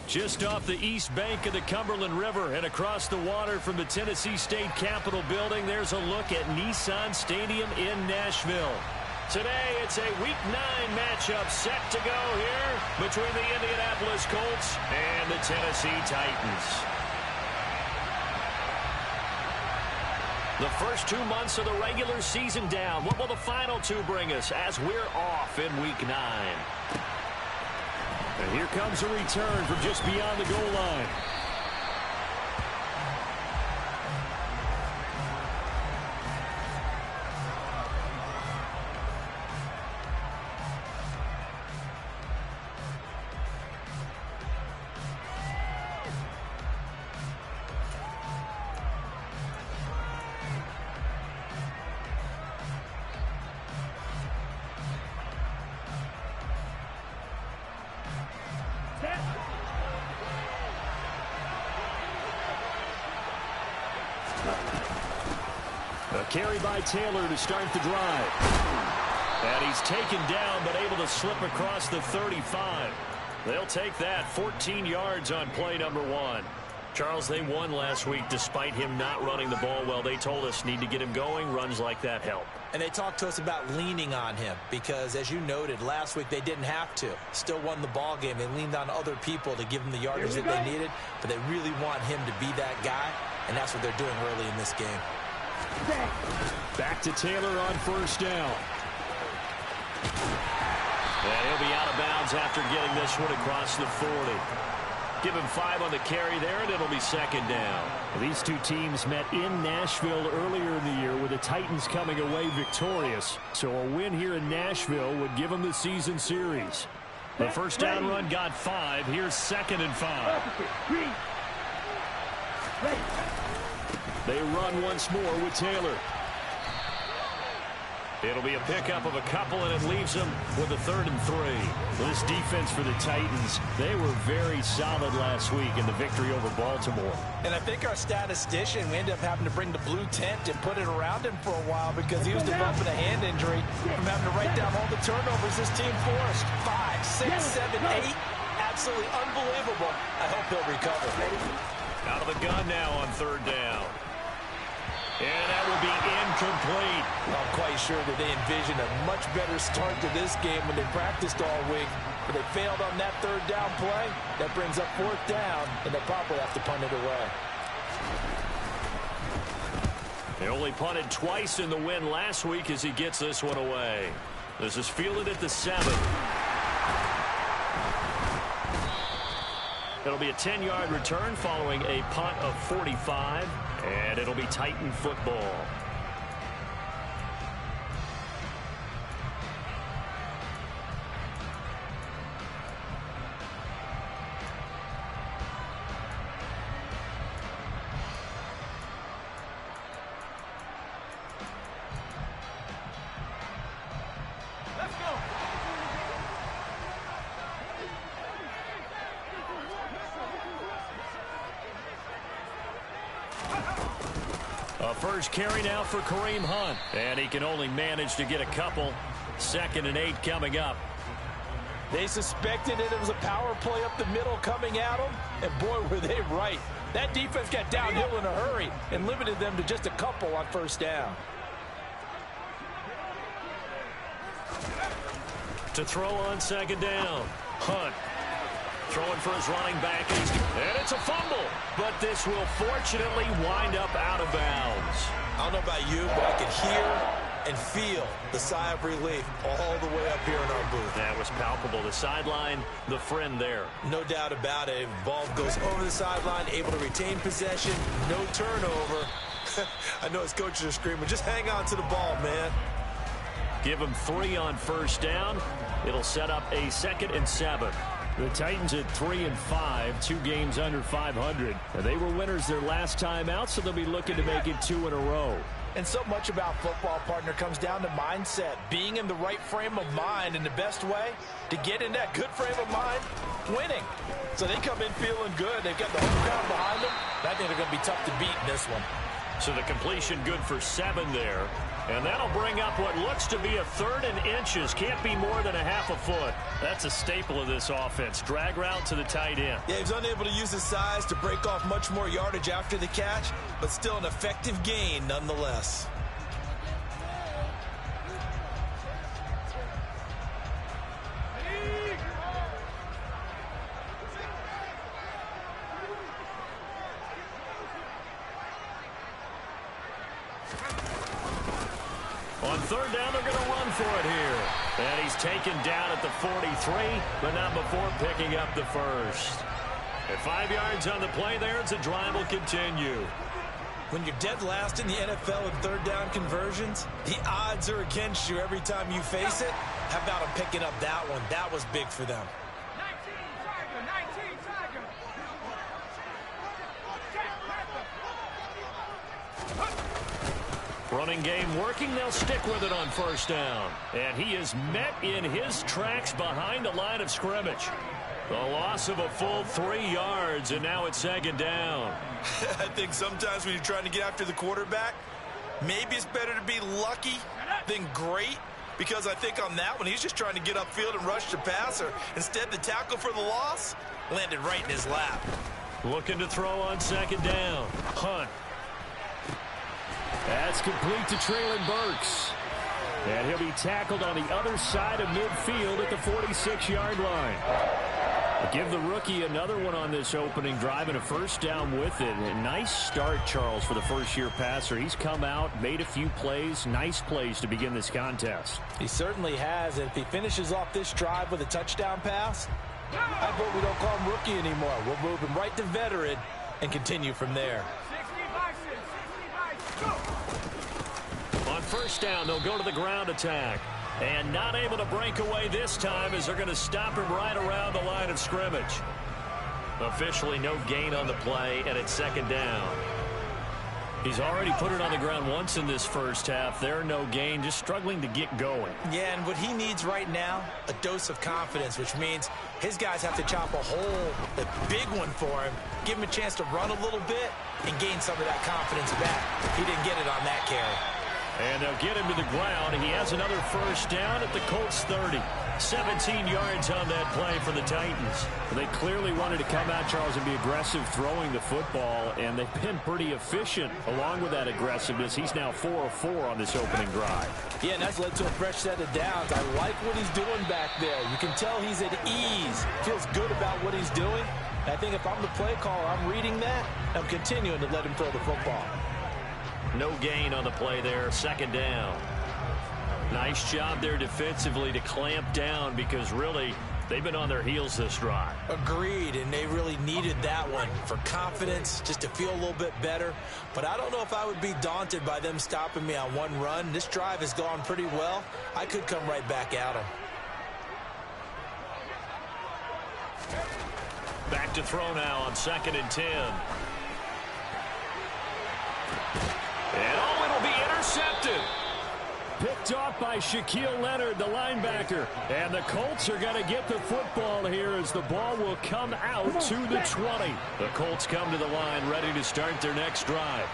Just off the east bank of the Cumberland River and across the water from the Tennessee State Capitol building, there's a look at Nissan Stadium in Nashville. Today, it's a Week 9 matchup set to go here between the Indianapolis Colts and the Tennessee Titans. The first 2 months of the regular season down. What will the final 2 bring us as we're off in Week 9? And here comes a return from just beyond the goal line. A carry by Taylor to start the drive. And he's taken down but able to slip across the 35. They'll take that 14 yards on play number 1. Charles, they won last week despite him not running the ball well. They told us need to get him going. Runs like that help. And they talked to us about leaning on him because, as you noted, last week they didn't have to. Still won the ball game. They leaned on other people to give them the yardage that they needed, but they really want him to be that guy, and that's what they're doing early in this game. Back to Taylor on first down. And he'll be out of bounds after getting this one across the 40. Give him 5 on the carry there, and it'll be second down. These two teams met in Nashville earlier in the year with the Titans coming away victorious. So a win here in Nashville would give them the season series. The first down run got 5. Here's 2nd and 5. They run once more with Taylor. It'll be a pickup of a couple, and it leaves them with a 3rd and 3. This defense for the Titans, they were very solid last week in the victory over Baltimore. And I think our statistician, we ended up having to bring the blue tent and put it around him for a while because he was developing a hand injury from having to write down all the turnovers this team forced. 5, 6, 7, 8. Absolutely unbelievable. I hope he'll recover. Out of the gun now on 3rd down. And that will be incomplete. I'm quite sure that they envisioned a much better start to this game when they practiced all week. But they failed on that 3rd down play. That brings up 4th down, and they'll probably have to punt it away. They only punted twice in the win last week as he gets this one away. This is fielded at the 7. It'll be a 10-yard return following a punt of 45. And it'll be Titan football. Let's go. A first carry now for Kareem Hunt. And he can only manage to get a couple. 2nd and 8 coming up. They suspected it was a power play up the middle coming at them. And boy, were they right. That defense got downhill in a hurry and limited them to just a couple on 1st down. To throw on 2nd down. Hunt. Throwing for his running back. And it's a fumble. But this will fortunately wind up out of bounds. I don't know about you, but I could hear and feel the sigh of relief all the way up here in our booth. That was palpable. The sideline, the friend there. No doubt about it. Ball goes over the sideline, able to retain possession, no turnover. I know his coaches are screaming, just hang on to the ball, man. Give him 3 on 1st down. It'll set up a 2nd and 7. The Titans at 3 and 5, 2 games under 500. They were winners their last time out, so they'll be looking to make it 2 in a row. And so much about football, partner, comes down to mindset. Being in the right frame of mind, and the best way to get in that good frame of mind, winning. So they come in feeling good. They've got the home crowd behind them. I think they're going to be tough to beat in this one. So the completion good for 7 there. And that'll bring up what looks to be a 3rd and inches. Can't be more than a half a foot. That's a staple of this offense. Drag route to the tight end. Yeah, he's unable to use his size to break off much more yardage after the catch, but still an effective gain nonetheless. On 3rd down, they're going to run for it here. And he's taken down at the 43, but not before picking up the first. At 5 yards on the play there, the drive will continue. When you're dead last in the NFL in 3rd down conversions, the odds are against you every time you face it. How about him picking up that one? That was big for them. 19 Tiger. Running game working. They'll stick with it on 1st down. And he is met in his tracks behind the line of scrimmage. The loss of a full 3 yards, and now it's 2nd down. I think sometimes when you're trying to get after the quarterback, maybe it's better to be lucky than great, because I think on that one, he's just trying to get upfield and rush the passer. Instead, the tackle for the loss landed right in his lap. Looking to throw on 2nd down. Hunt. That's complete to Traylon Burks. And he'll be tackled on the other side of midfield at the 46-yard line. Give the rookie another one on this opening drive and a 1st down with it. A nice start, Charles, for the first-year passer. He's come out, made a few plays, nice plays to begin this contest. He certainly has, and if he finishes off this drive with a touchdown pass, I vote we don't call him rookie anymore. We'll move him right to veteran and continue from there. 60 by 6, 60 by 6, go! On 1st down, they'll go to the ground attack. And not able to break away this time as they're going to stop him right around the line of scrimmage. Officially no gain on the play, and it's 2nd down. He's already put it on the ground once in this first half. There, no gain, just struggling to get going. Yeah, and what he needs right now, a dose of confidence, which means his guys have to chop a hole, a big one for him, give him a chance to run a little bit, and gain some of that confidence back. He didn't get it on that carry. And they'll get him to the ground. He has another 1st down at the Colts 30. 17 yards on that play for the Titans. They clearly wanted to come out, Charles, and be aggressive throwing the football, and they've been pretty efficient along with that aggressiveness. He's now 4 of 4 on this opening drive. Yeah, and that's led to a fresh set of downs. I like what he's doing back there. You can tell he's at ease, feels good about what he's doing. And I think if I'm the play caller, I'm reading that. I'm continuing to let him throw the football. No gain on the play there, 2nd down. Nice job there defensively to clamp down because really they've been on their heels this drive. Agreed, and they really needed that one for confidence, just to feel a little bit better. But I don't know if I would be daunted by them stopping me on one run. This drive has gone pretty well. I could come right back at them. Back to throw now on 2nd and 10. And oh, it'll be intercepted. Picked off by Shaquille Leonard, the linebacker. And the Colts are going to get the football here as the ball will come out to the 20. The Colts come to the line ready to start their next drive.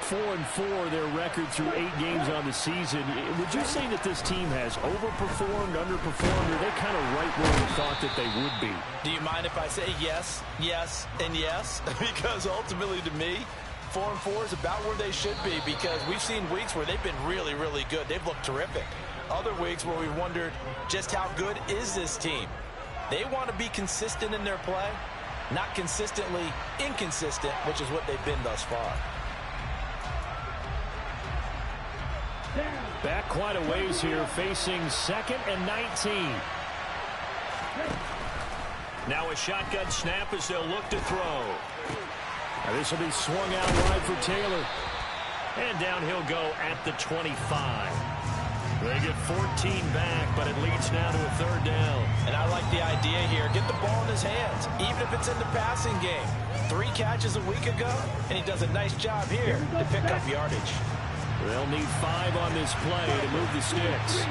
4-4 their record through 8 games on the season. Would you say that this team has overperformed, underperformed, or are they kind of right where we thought that they would be? Do you mind if I say yes, yes, and yes? Because ultimately to me, 4-4 is about where they should be, because we've seen weeks where they've been really, really good. They've looked terrific. Other weeks where we've wondered just how good is this team. They want to be consistent in their play, not consistently inconsistent, which is what they've been thus far. Back quite a ways here, facing 2nd and 19. Now a shotgun snap as they'll look to throw. Now this will be swung out wide for Taylor. And down he'll go at the 25. They get 14 back, but it leads now to a 3rd down. And I like the idea here. Get the ball in his hands, even if it's in the passing game. 3 catches a week ago, and he does a nice job here to pick up yardage. They'll need 5 on this play to move the sticks.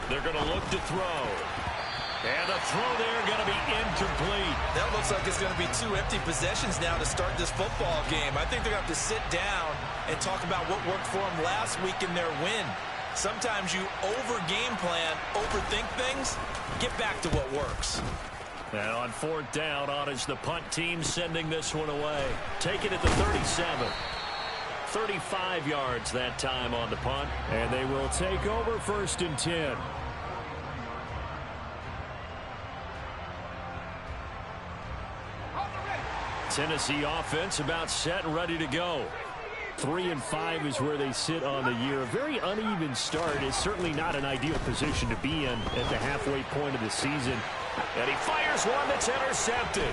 They're going to look to throw. And the throw there going to be incomplete. That looks like it's going to be 2 empty possessions now to start this football game. I think they're going to have to sit down and talk about what worked for them last week in their win. Sometimes you over-game plan, overthink things, get back to what works. And on 4th down, on is the punt team sending this one away. Take it at the 37. 35 yards that time on the punt. And they will take over 1st and 10. Tennessee offense about set and ready to go. 3-5 is where they sit on the year. A very uneven start is certainly not an ideal position to be in at the halfway point of the season. And he fires one that's intercepted.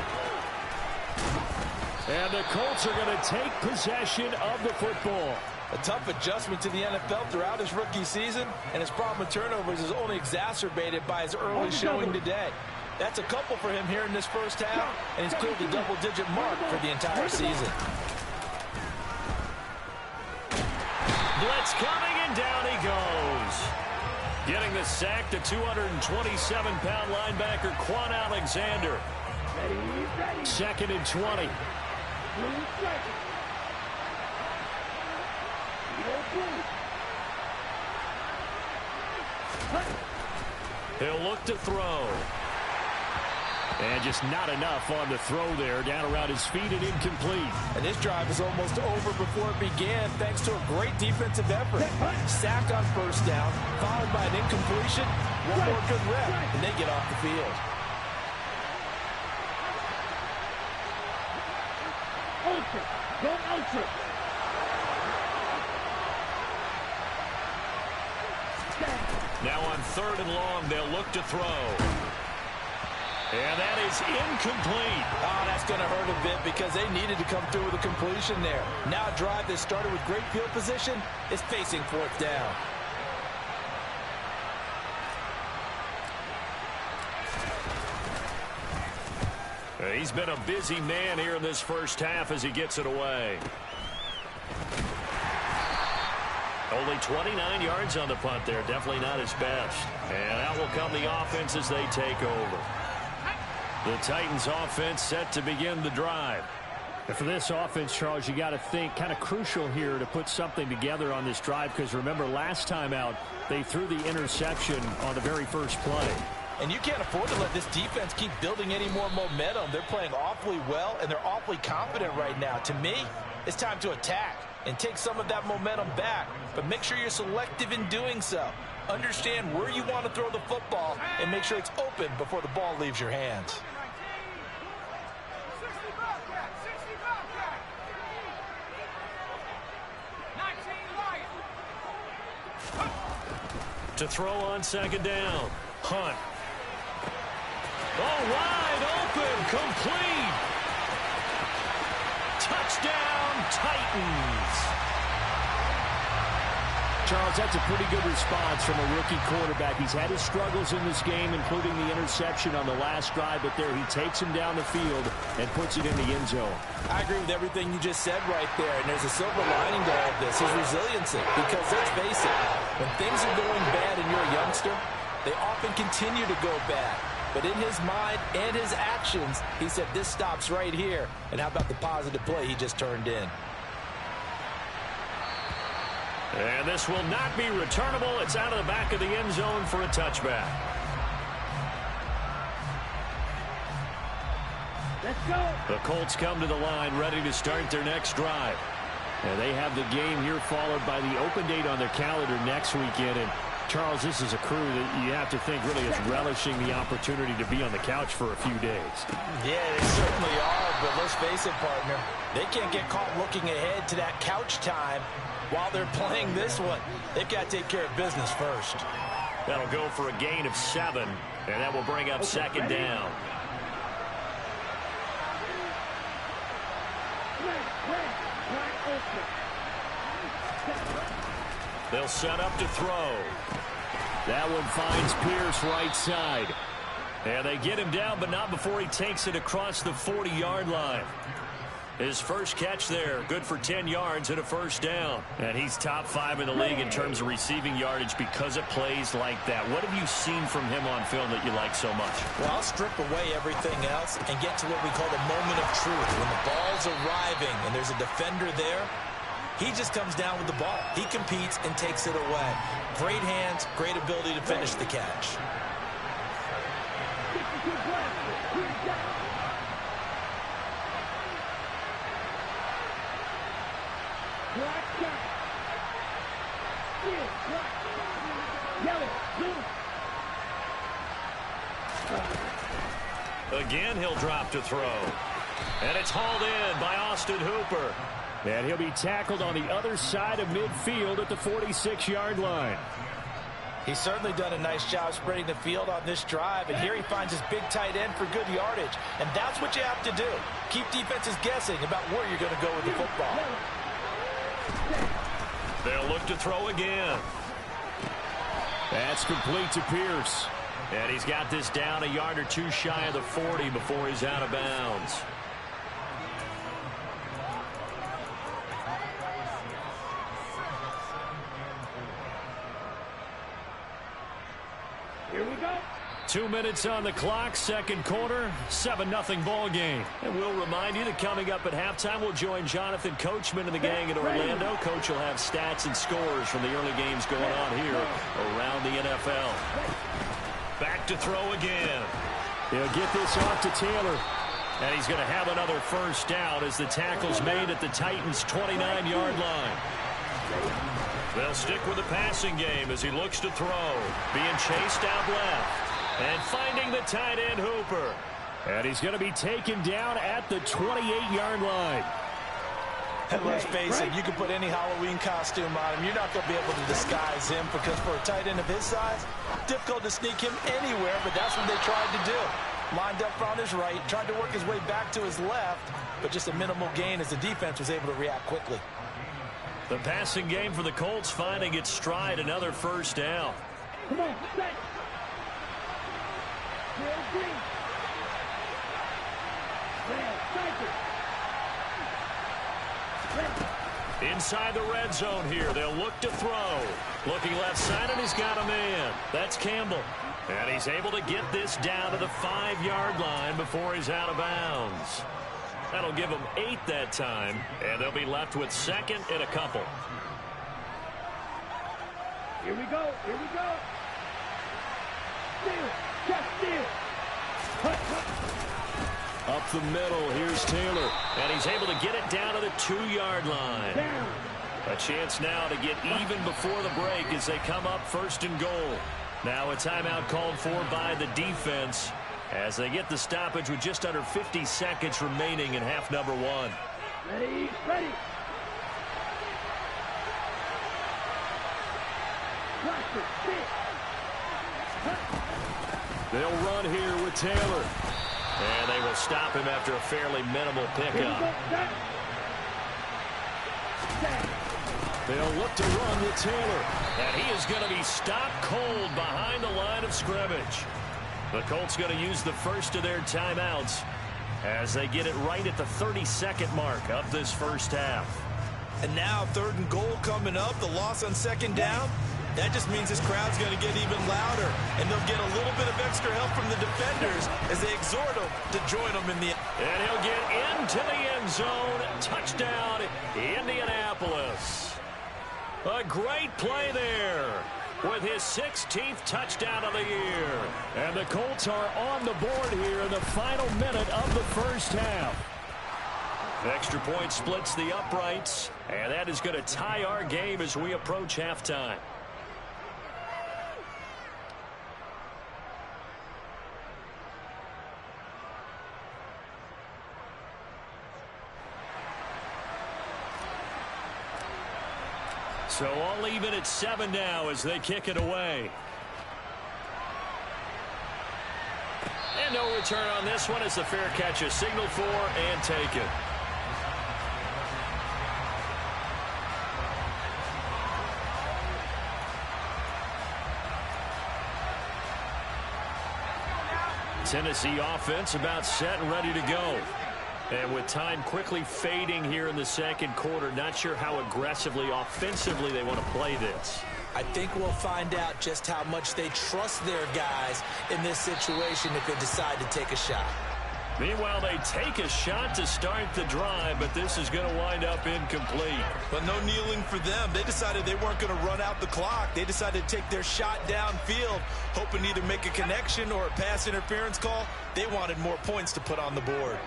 And the Colts are going to take possession of the football. A tough adjustment to the NFL throughout his rookie season, and his problem with turnovers is only exacerbated by his early showing today. That's a couple for him here in this first half, and he's cleared the double-digit mark for the entire season. Blitz coming, and down he goes. Getting the sack, the 227-pound linebacker, Quan Alexander. 2nd and 20. He'll look to throw. And just not enough on the throw there. Down around his feet and incomplete. And this drive is almost over before it began thanks to a great defensive effort. Sack on 1st down, followed by an incompletion. One more good rep, and they get off the field. Ultra. Go ultra. Now on 3rd and long, they'll look to throw. And that is incomplete. Oh, that's going to hurt a bit because they needed to come through with a completion there. Now a drive that started with great field position is facing 4th down. He's been a busy man here in this first half as he gets it away. Only 29 yards on the punt there. Definitely not his best. And out will come the offense as they take over. The Titans offense set to begin the drive. And for this offense, Charles, you got to think kind of crucial here to put something together on this drive, because remember last time out they threw the interception on the very first play. And you can't afford to let this defense keep building any more momentum. They're playing awfully well, and they're awfully confident right now. To me, it's time to attack and take some of that momentum back. But make sure you're selective in doing so. Understand where you want to throw the football and make sure it's open before the ball leaves your hands. To throw on 2nd down. Hunt. Oh, wide open. Complete. Touchdown, Titans. Charles, that's a pretty good response from a rookie quarterback. He's had his struggles in this game, including the interception on the last drive, but there he takes him down the field and puts it in the end zone. I agree with everything you just said right there, and there's a silver lining to all of this, his resiliency. Because let's face it, when things are going bad and you're a youngster, they often continue to go bad. But in his mind and his actions, he said, this stops right here. And how about the positive play he just turned in? And this will not be returnable. It's out of the back of the end zone for a touchback. Let's go. The Colts come to the line ready to start their next drive. And they have the game here followed by the open date on their calendar next weekend. And Charles, this is a crew that you have to think really is relishing the opportunity to be on the couch for a few days. Yeah, they certainly are, but let's face it, partner. They can't get caught looking ahead to that couch time while they're playing this one. They've got to take care of business first. That'll go for a gain of 7, and that will bring up 2nd down. They'll set up to throw. That one finds Pierce right side. And they get him down, but not before he takes it across the 40-yard line. His first catch there, good for 10 yards and a first down. And he's top 5 in the league in terms of receiving yardage because of plays like that. What have you seen from him on film that you like so much? Well, I'll strip away everything else and get to what we call the moment of truth. When the ball's arriving and there's a defender there, he just comes down with the ball. He competes and takes it away. Great hands, great ability to finish the catch. Again, he'll drop to throw. And it's hauled in by Austin Hooper. And he'll be tackled on the other side of midfield at the 46-yard line. He's certainly done a nice job spreading the field on this drive, and here he finds his big tight end for good yardage. And that's what you have to do. Keep defenses guessing about where you're going to go with the football. They'll look to throw again. That's complete to Pierce. And he's got this down a yard or two shy of the 40 before he's out of bounds. Here we go. 2 minutes on the clock, second quarter, 7-0 ball game. And we'll remind you that coming up at halftime, we'll join Jonathan Coachman and the gang in Orlando. Coach will have stats and scores from the early games going on here around the NFL. Back to throw again. He'll get this off to Taylor. And he's going to have another first down as the tackle's made at the Titans' 29-yard line. They'll stick with the passing game as he looks to throw. Being chased out left. And finding the tight end, Hooper. And he's going to be taken down at the 28-yard line. And let's face it, you can put any Halloween costume on him. You're not going to be able to disguise him because for a tight end of his size, difficult to sneak him anywhere, but that's what they tried to do. Lined up on his right, tried to work his way back to his left, but just a minimal gain as the defense was able to react quickly. The passing game for the Colts finding its stride, another first down. Come on, set. Inside the red zone here. They'll look to throw. Looking left side, and he's got a man. That's Campbell. And he's able to get this down to the 5-yard line before he's out of bounds. That'll give them 8 that time, and they'll be left with second and a couple. Here we go. Here we go. Steal. Just steal. Up the middle, here's Taylor. And he's able to get it down to the 2-yard line. Down. A chance now to get even before the break as they come up first and goal. Now a timeout called for by the defense as they get the stoppage with just under 50 seconds remaining in half number 1. Ready, ready. They'll run here with Taylor. And they will stop him after a fairly minimal pickup. They'll look to run with Taylor. And he is going to be stopped cold behind the line of scrimmage. The Colts going to use the first of their timeouts as they get it right at the 32nd mark of this first half. And now 3rd and goal coming up. The loss on second down. That just means this crowd's going to get even louder. And they'll get a little bit of extra help from the defenders as they exhort them to join them in the... And he'll get into the end zone. Touchdown, Indianapolis. A great play there with his 16th touchdown of the year. And the Colts are on the board here in the final minute of the first half. Extra point splits the uprights. And that is going to tie our game as we approach halftime. So all even at 7 now as they kick it away. And no return on this one as the fair catch is signaled for and taken. Tennessee offense about set and ready to go. And with time quickly fading here in the second quarter, not sure how aggressively, offensively they want to play this. I think we'll find out just how much they trust their guys in this situation if they decide to take a shot. Meanwhile, they take a shot to start the drive, but this is going to wind up incomplete. But no kneeling for them. They decided they weren't going to run out the clock. They decided to take their shot downfield, hoping to either make a connection or a pass interference call. They wanted more points to put on the board.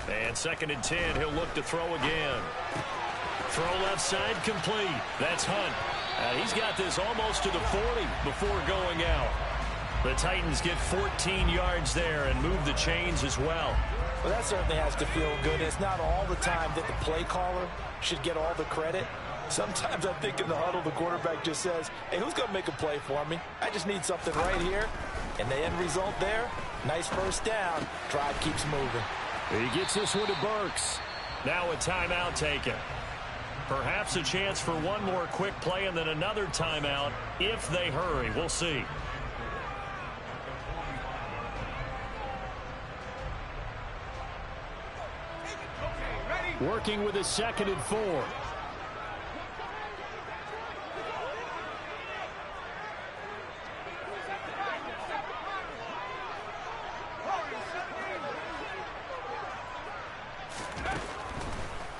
And 2nd and 10, he'll look to throw again. Throw left side complete. That's Hunt. He's got this almost to the 40 before going out. The Titans get 14 yards there and move the chains as well. Well, that certainly has to feel good. It's not all the time that the play caller should get all the credit. Sometimes I think in the huddle, the quarterback just says, hey, who's going to make a play for me? I just need something right here. And the end result there, nice first down. Drive keeps moving. He gets this one to Burks. Now a timeout taken. Perhaps a chance for one more quick play and then another timeout if they hurry. We'll see. Working with a 2nd and 4.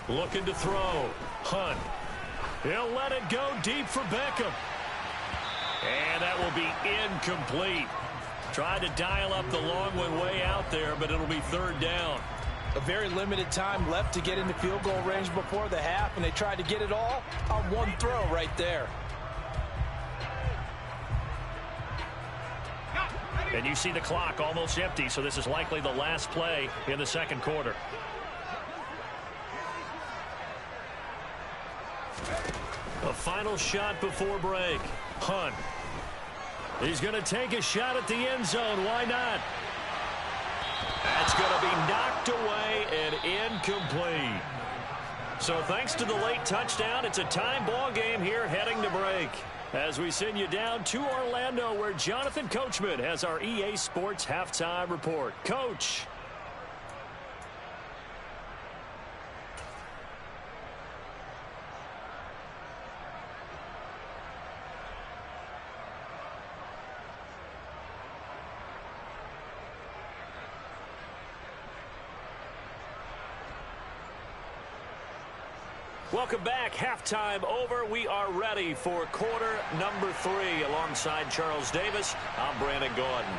Looking to throw. Hunt. He'll let it go deep for Beckham. And that will be incomplete. Tried to dial up the long one way out there, but it'll be 3rd down. A very limited time left to get into field goal range before the half, and they tried to get it all on one throw right there. And you see the clock almost empty, so this is likely the last play in the second quarter. A final shot before break. Hunt. He's going to take a shot at the end zone. Why not? That's going to be knocked away and incomplete. So thanks to the late touchdown, it's a time ball game here heading to break. As we send you down to Orlando, where Jonathan Coachman has our EA Sports halftime report. Coach. Welcome back. Halftime over. We are ready for quarter number 3. Alongside Charles Davis, I'm Brandon Gordon.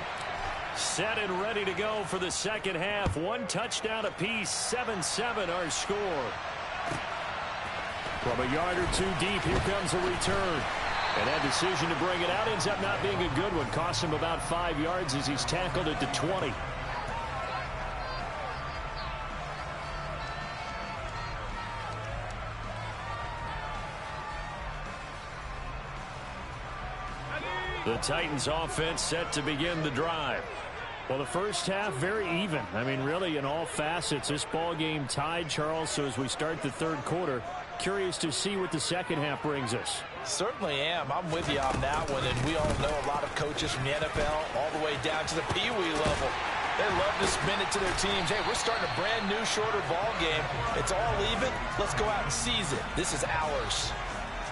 Set and ready to go for the second half. One touchdown apiece. 7-7 our score. From a yard or two deep, here comes a return. And that decision to bring it out ends up not being a good one. Costs him about 5 yards as he's tackled at the 20. The Titans offense set to begin the drive. Well, the first half very even. I mean, really in all facets. This ball game tied, Charles. So as we start the third quarter, curious to see what the second half brings us. Certainly am. I'm with you on that one. And we all know a lot of coaches from the NFL all the way down to the Pee Wee level. They love to spin it to their teams. Hey, we're starting a brand new, shorter ball game. It's all even. Let's go out and seize it. This is ours.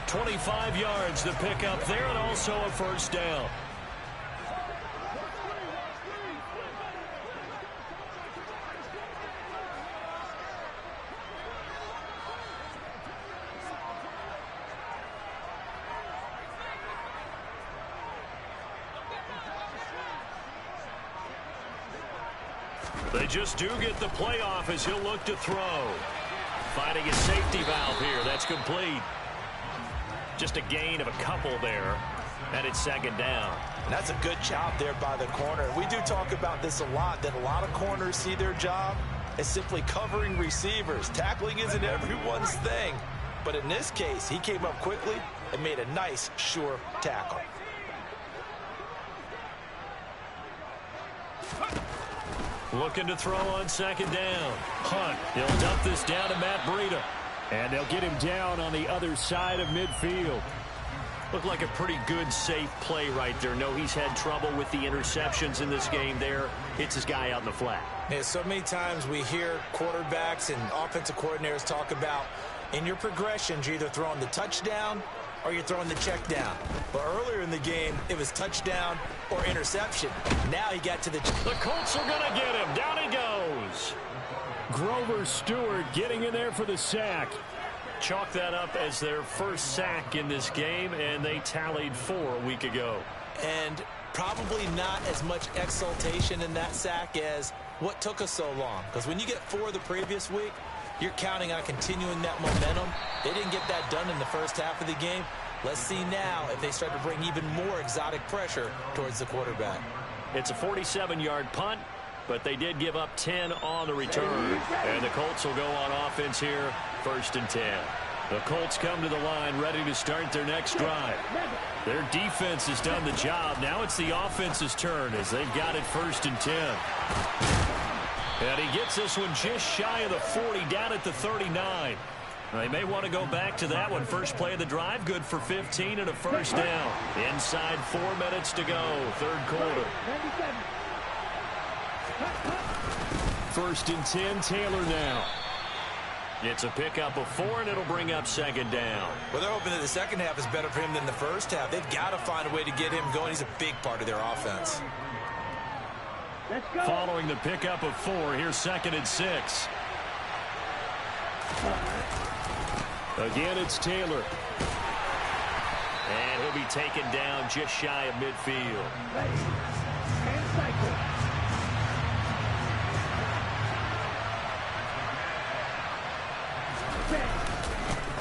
25 yards to pick up there, and also a first down. They just do get the playoff as he'll look to throw. Finding a safety valve here. That's complete. Just a gain of a couple there, and it's second down. And that's a good job there by the corner. We do talk about this a lot, that a lot of corners see their job as simply covering receivers. Tackling isn't everyone's thing. But in this case, he came up quickly and made a nice, sure tackle. Looking to throw on second down. Hunt. He'll dump this down to Matt Breida. And they'll get him down on the other side of midfield. Looked like a pretty good, safe play right there. No, he's had trouble with the interceptions in this game there. Hits his guy out in the flat. Yeah, so many times we hear quarterbacks and offensive coordinators talk about in your progressions, you're either throwing the touchdown or you're throwing the check down. But earlier in the game, it was touchdown or interception. Now he got to the Colts are going to get him. Down he goes. Grover Stewart getting in there for the sack. Chalk that up as their first sack in this game, and they tallied 4 a week ago. And probably not as much exultation in that sack as what took us so long. Because when you get 4 the previous week, you're counting on continuing that momentum. They didn't get that done in the first half of the game. Let's see now if they start to bring even more exotic pressure towards the quarterback. It's a 47-yard punt, but they did give up 10 on the return. And the Colts will go on offense here, 1st and 10. The Colts come to the line ready to start their next drive. Their defense has done the job. Now it's the offense's turn as they've got it 1st and 10. And he gets this one just shy of the 40, down at the 39. They may want to go back to that one. First play of the drive, good for 15 and a first down. Inside 4 minutes to go, 3rd quarter. 1st and 10, Taylor now. It's a pickup of 4, and it'll bring up 2nd down. Well, they're hoping that the second half is better for him than the first half. They've got to find a way to get him going. He's a big part of their offense. Let's go. Following the pickup of 4, here's 2nd and 6. Again, it's Taylor. And he'll be taken down just shy of midfield. Ready. And cycle.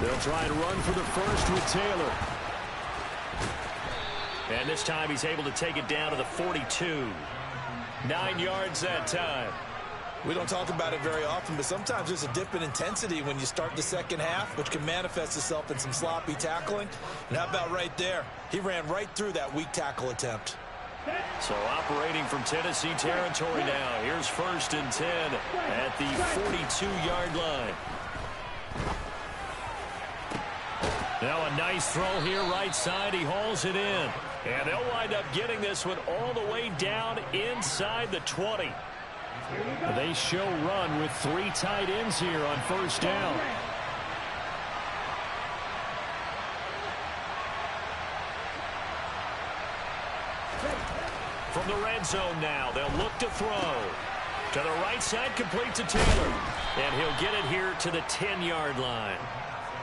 They'll try and run for the first with Taylor. And this time he's able to take it down to the 42. 9 yards that time. We don't talk about it very often, but sometimes there's a dip in intensity when you start the second half, which can manifest itself in some sloppy tackling. And how about right there? He ran right through that weak tackle attempt. So operating from Tennessee territory now. Here's 1st and 10 at the 42-yard line. Now a nice throw here right side. He hauls it in. And they'll wind up getting this one all the way down inside the 20. They show run with 3 tight ends here on 1st down. From the red zone now, they'll look to throw. To the right side, complete to Taylor. And he'll get it here to the 10-yard line.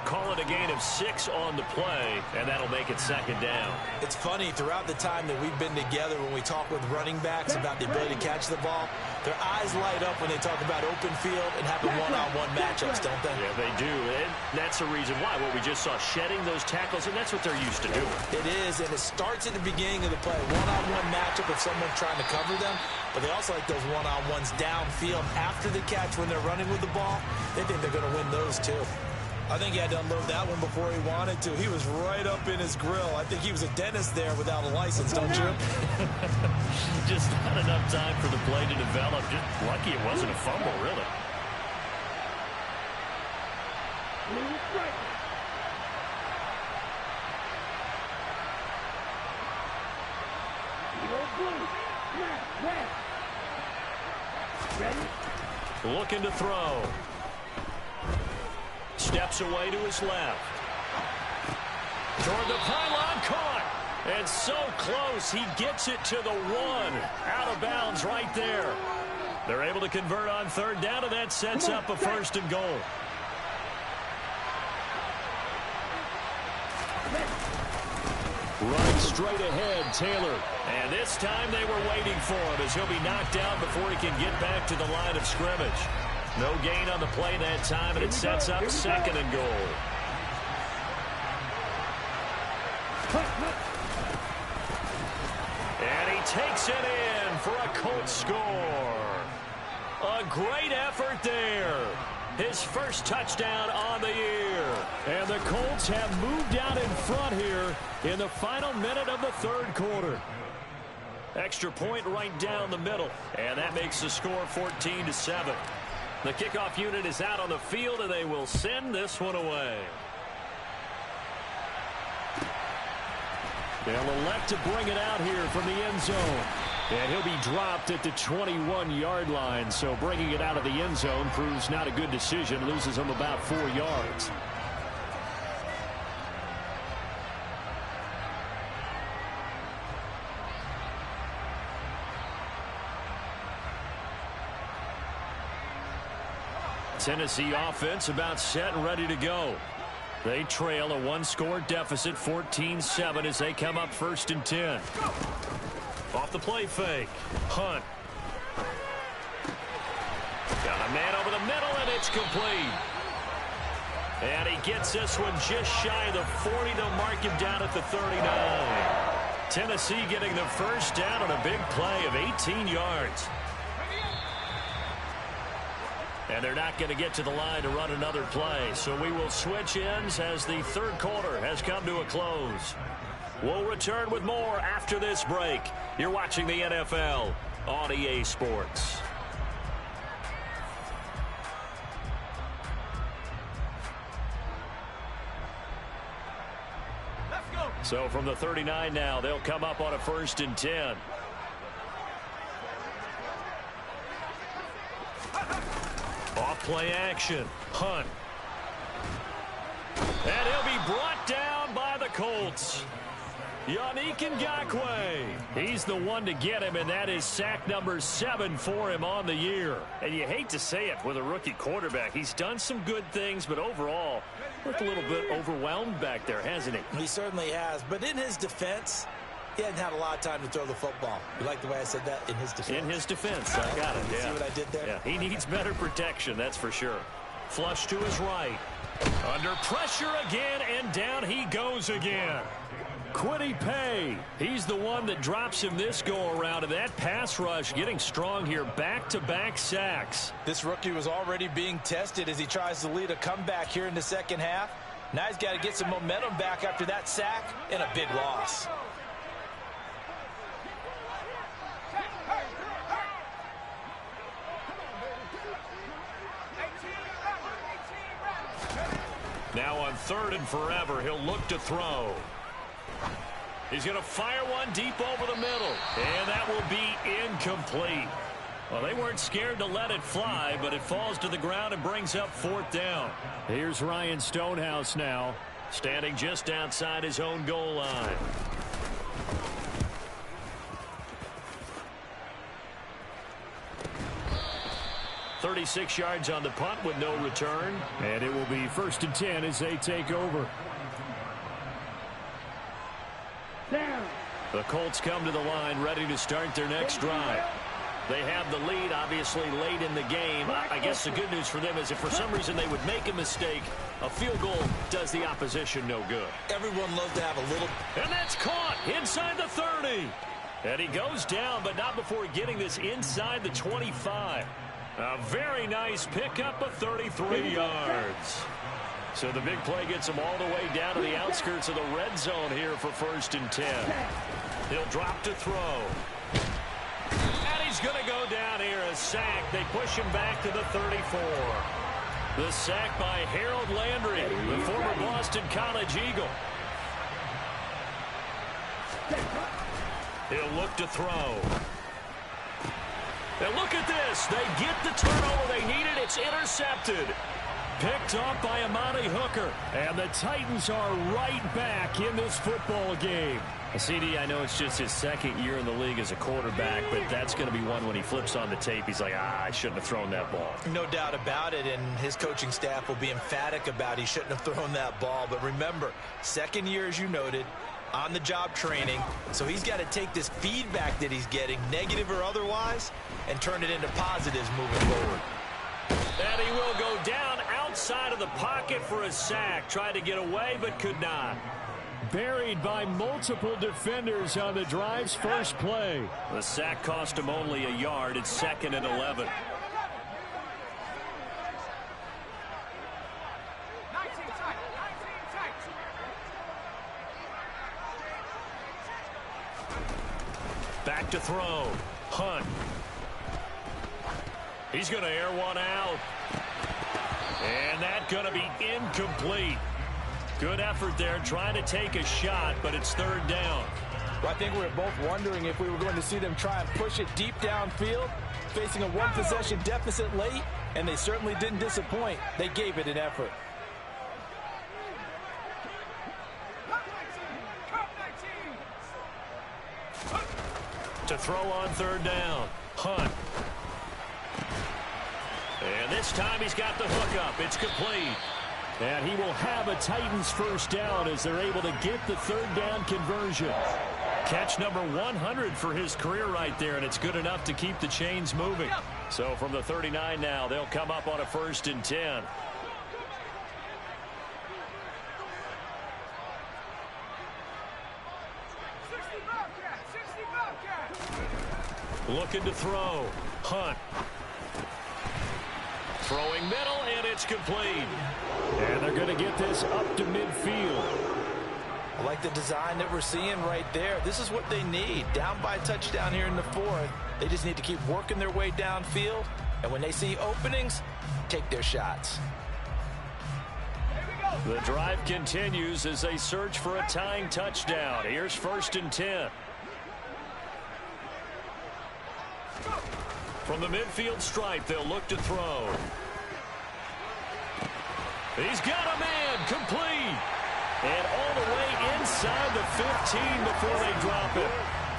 Call it a gain of 6 on the play, and that'll make it 2nd down. It's funny, throughout the time that we've been together, when we talk with running backs about the ability to catch the ball, their eyes light up when they talk about open field and having one-on-one matchups, don't they? Yeah, they do. And that's the reason why. What we just saw, shedding those tackles, and that's what they're used to doing. It is, and it starts at the beginning of the play. One-on-one matchup if someone's trying to cover them, but they also like those one-on-ones downfield after the catch when they're running with the ball. They think they're going to win those, too. I think he had to unload that one before he wanted to. He was right up in his grill. I think he was a dentist there without a license, don't you? Just not enough time for the play to develop. Just lucky it wasn't a fumble, really. Looking to throw. Steps away to his left. Toward the pylon, caught. And so close, he gets it to the 1. Out of bounds right there. They're able to convert on 3rd down, and that sets up a 1st and goal. Run straight ahead, Taylor. And this time they were waiting for him as he'll be knocked down before he can get back to the line of scrimmage. No gain on the play that time, and it sets up 2nd and goal. And he takes it in for a Colts score. A great effort there. His first touchdown on the year. And the Colts have moved out in front here in the final minute of the 3rd quarter. Extra point right down the middle, and that makes the score 14-7. The kickoff unit is out on the field, and they will send this one away. They'll elect to bring it out here from the end zone. And he'll be dropped at the 21-yard line. So bringing it out of the end zone proves not a good decision. Loses him about 4 yards. Tennessee offense about set and ready to go. They trail a one-score deficit, 14-7, as they come up 1st and 10. Off the play fake. Hunt. Got a man over the middle, and it's complete. And he gets this one just shy of the 40. They'll mark him down at the 39. Tennessee getting the first down on a big play of 18 yards. And they're not going to get to the line to run another play. So we will switch ends as the third quarter has come to a close. We'll return with more after this break. You're watching the NFL on EA Sports. Let's go. So from the 39 now, they'll come up on a 1st and 10. Off-play action. Hunt. And he'll be brought down by the Colts. Yannick Ngakoue. He's the one to get him, and that is sack number 7 for him on the year. And you hate to say it with a rookie quarterback. He's done some good things, but overall, looked a little bit overwhelmed back there, hasn't he? He certainly has. But in his defense, he hadn't had a lot of time to throw the football. You like the way I said that? In his defense. In his defense. I got it. You see what I did there? Yeah, he needs better protection, that's for sure. Flush to his right. Under pressure again, and down he goes again. Kwity Paye, he's the one that drops him this go-around, and that pass rush getting strong here, back-to-back sacks. This rookie was already being tested as he tries to lead a comeback here in the second half. Now he's got to get some momentum back after that sack and a big loss. Now on 3rd and forever, he'll look to throw. He's going to fire one deep over the middle, and that will be incomplete. Well, they weren't scared to let it fly, but it falls to the ground and brings up 4th down. Here's Ryan Stonehouse now, standing just outside his own goal line. .36 yards on the punt with no return. And it will be 1st and 10 as they take over. Down. The Colts come to the line ready to start their next drive. They have the lead, obviously, late in the game. I guess the good news for them is if for some reason they would make a mistake, a field goal does the opposition no good. Everyone loves to have a little. And that's caught inside the 30. And he goes down, but not before getting this inside the 25. A very nice pickup of 33 yards. So the big play gets him all the way down to the outskirts of the red zone here for 1st and 10. He'll drop to throw. And he's going to go down here, a sack. They push him back to the 34. The sack by Harold Landry, the former Boston College Eagle. He'll look to throw. And look at this. They get the turnover they needed. It's intercepted. Picked off by Amani Hooker. And the Titans are right back in this football game. CD, I know it's just his 2nd year in the league as a quarterback, but that's going to be one when he flips on the tape. He's like, I shouldn't have thrown that ball. No doubt about it, and his coaching staff will be emphatic about he shouldn't have thrown that ball. But remember, 2nd year, as you noted, on-the-job training. So he's got to take this feedback that he's getting, negative or otherwise, and turn it into positives moving forward. And he will go down outside of the pocket for a sack. Tried to get away, but could not. Buried by multiple defenders on the drive's first play. The sack cost him only a yard. It's 2nd and 11. 19 tight. 19 tight. Back to throw. Hunt. He's going to air one out. And that's going to be incomplete. Good effort there, trying to take a shot, but it's third down. Well, I think we were both wondering if we were going to see them try and push it deep downfield, facing a one-possession deficit late, and they certainly didn't disappoint. They gave it an effort. To throw on third down, Hunt. And this time he's got the hook up. It's complete. And he will have a Titans first down as they're able to get the third down conversion. Catch number 100 for his career right there, and it's good enough to keep the chains moving. So from the 39 now, they'll come up on a 1st and 10. Looking to throw. Hunt. Throwing middle, and it's complete. And they're going to get this up to midfield. I like the design that we're seeing right there. This is what they need. Down by a touchdown here in the 4th. They just need to keep working their way downfield. And when they see openings, take their shots. The drive continues as they search for a tying touchdown. Here's 1st and 10. From the midfield stripe, they'll look to throw. He's got a man, complete. And all the way inside the 15 before they drop it.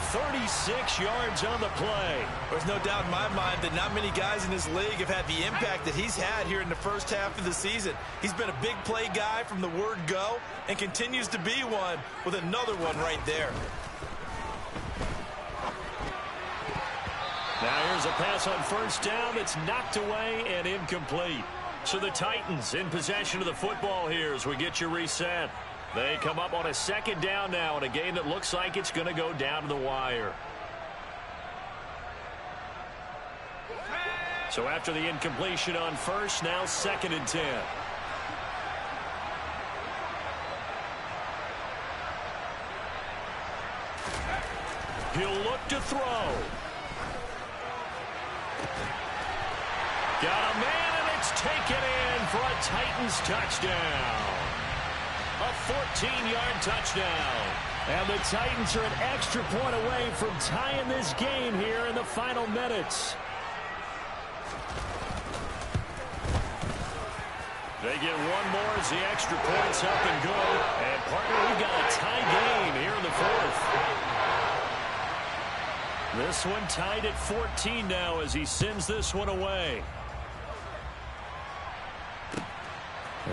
36 yards on the play. There's no doubt in my mind that not many guys in this league have had the impact that he's had here in the first half of the season. He's been a big play guy from the word go and continues to be one with another one right there. Now here's a pass on 1st down that's knocked away and incomplete. So the Titans in possession of the football here as we get you reset. They come up on a 2nd down now in a game that looks like it's going to go down to the wire. So after the incompletion on 1st, now 2nd and 10. He'll look to throw. Got a man, and it's taken in for a Titans touchdown. A 14-yard touchdown. And the Titans are an extra point away from tying this game here in the final minutes. They get one more as the extra point's up and good. And, partner, we've got a tie game here in the 4th. This one tied at 14 now as he sends this one away.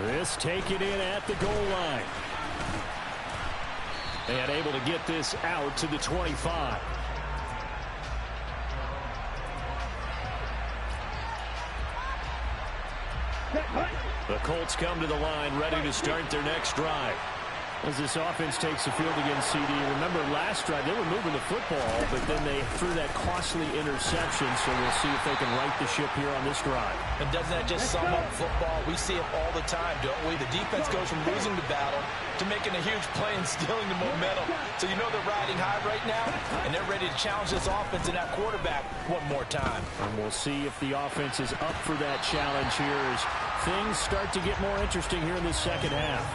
This taken in at the goal line. And able to get this out to the 25. The Colts come to the line ready to start their next drive. As this offense takes the field against CD, remember last drive they were moving the football, but then they threw that costly interception, so we'll see if they can right the ship here on this drive. And doesn't that just sum up football? We see it all the time, don't we? The defense goes from losing the battle to making a huge play and stealing the momentum. So you know they're riding high right now, and they're ready to challenge this offense and that quarterback one more time. And we'll see if the offense is up for that challenge here as things start to get more interesting here in the second half.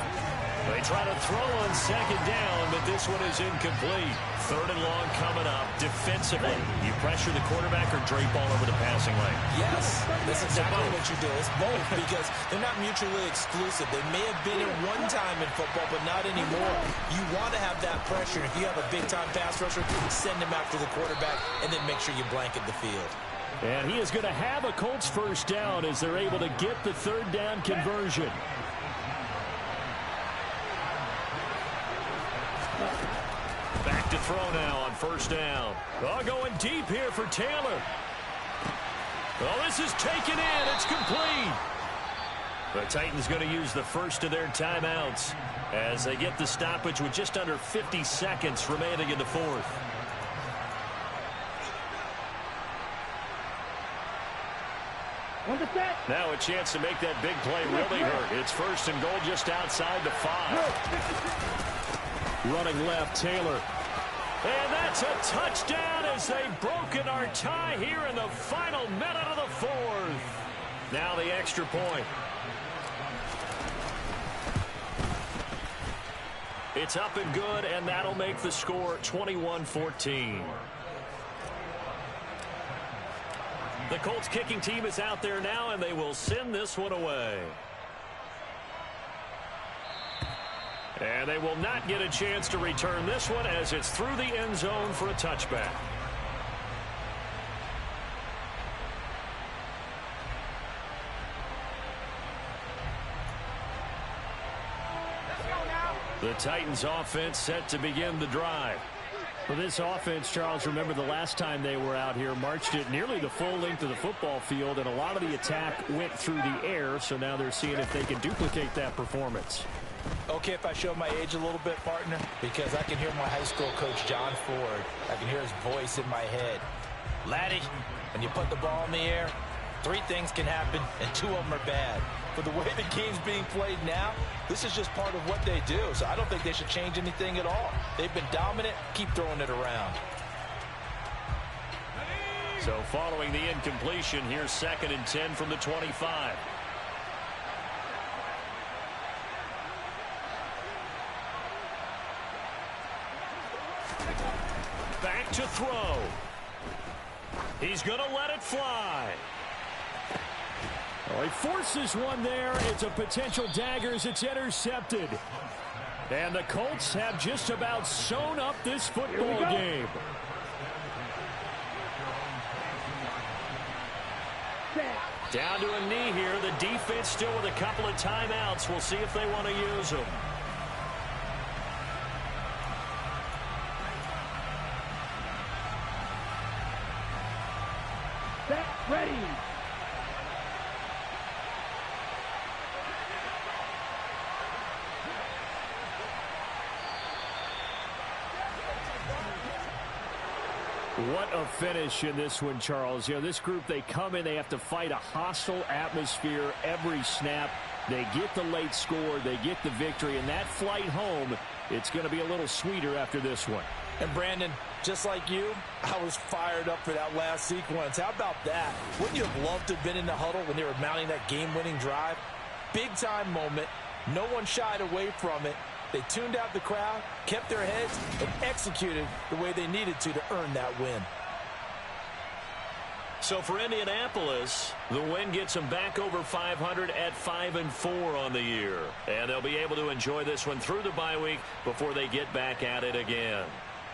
They try to throw on 2nd down, but this one is incomplete. 3rd and long coming up. Defensively, you pressure the quarterback or drape all over the passing lane? Yes, that's exactly what you do. It's both because they're not mutually exclusive. They may have been at one time in football, but not anymore. You want to have that pressure. If you have a big-time pass rusher, send him after the quarterback and then make sure you blanket the field. And he is going to have a Colts first down as they're able to get the 3rd down conversion. Back to throw now on 1st down. Oh, going deep here for Taylor. Oh, this is taken in. It's complete. The Titans going to use the first of their timeouts as they get the stoppage with just under 50 seconds remaining in the 4th. Now a chance to make that big play really hurt. It's 1st and goal just outside the 5. Running left, Taylor. And that's a touchdown as they've broken our tie here in the final minute of the 4th. Now the extra point. It's up and good, and that'll make the score 21-14. The Colts kicking team is out there now, and they will send this one away. And they will not get a chance to return this one as it's through the end zone for a touchback. The Titans offense set to begin the drive. For this offense, Charles, remember the last time they were out here, marched it nearly the full length of the football field, and a lot of the attack went through the air, so now they're seeing if they can duplicate that performance. Okay, if I show my age a little bit, partner, because I can hear my high school coach, John Ford. I can hear his voice in my head. Laddie, when you put the ball in the air, 3 things can happen, and 2 of them are bad. But the way the game's being played now, this is just part of what they do. So I don't think they should change anything at all. They've been dominant. Keep throwing it around. So following the incompletion, here's 2nd and 10 from the 25. Back to throw. He's going to let it fly. Well, he forces one there. It's a potential dagger as it's intercepted. And the Colts have just about sewn up this football game. Down to a knee here. The defense still with a couple of timeouts. We'll see if they want to use them. Ready. What a finish in this one, Charles. You know, this group, they come in, they have to fight a hostile atmosphere every snap. They get the late score, they get the victory, and that flight home, it's going to be a little sweeter after this one. And Brandon, just like you, I was fired up for that last sequence. How about that? Wouldn't you have loved to have been in the huddle when they were mounting that game-winning drive? Big-time moment. No one shied away from it. They tuned out the crowd, kept their heads, and executed the way they needed to earn that win. So for Indianapolis, the win gets them back over 500 at 5-4 on the year. And they'll be able to enjoy this one through the bye week before they get back at it again.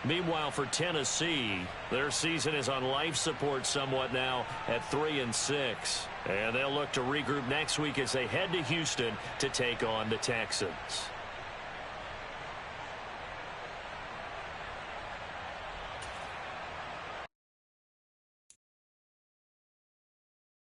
Meanwhile, for Tennessee, their season is on life support somewhat now at 3-6. And they'll look to regroup next week as they head to Houston to take on the Texans.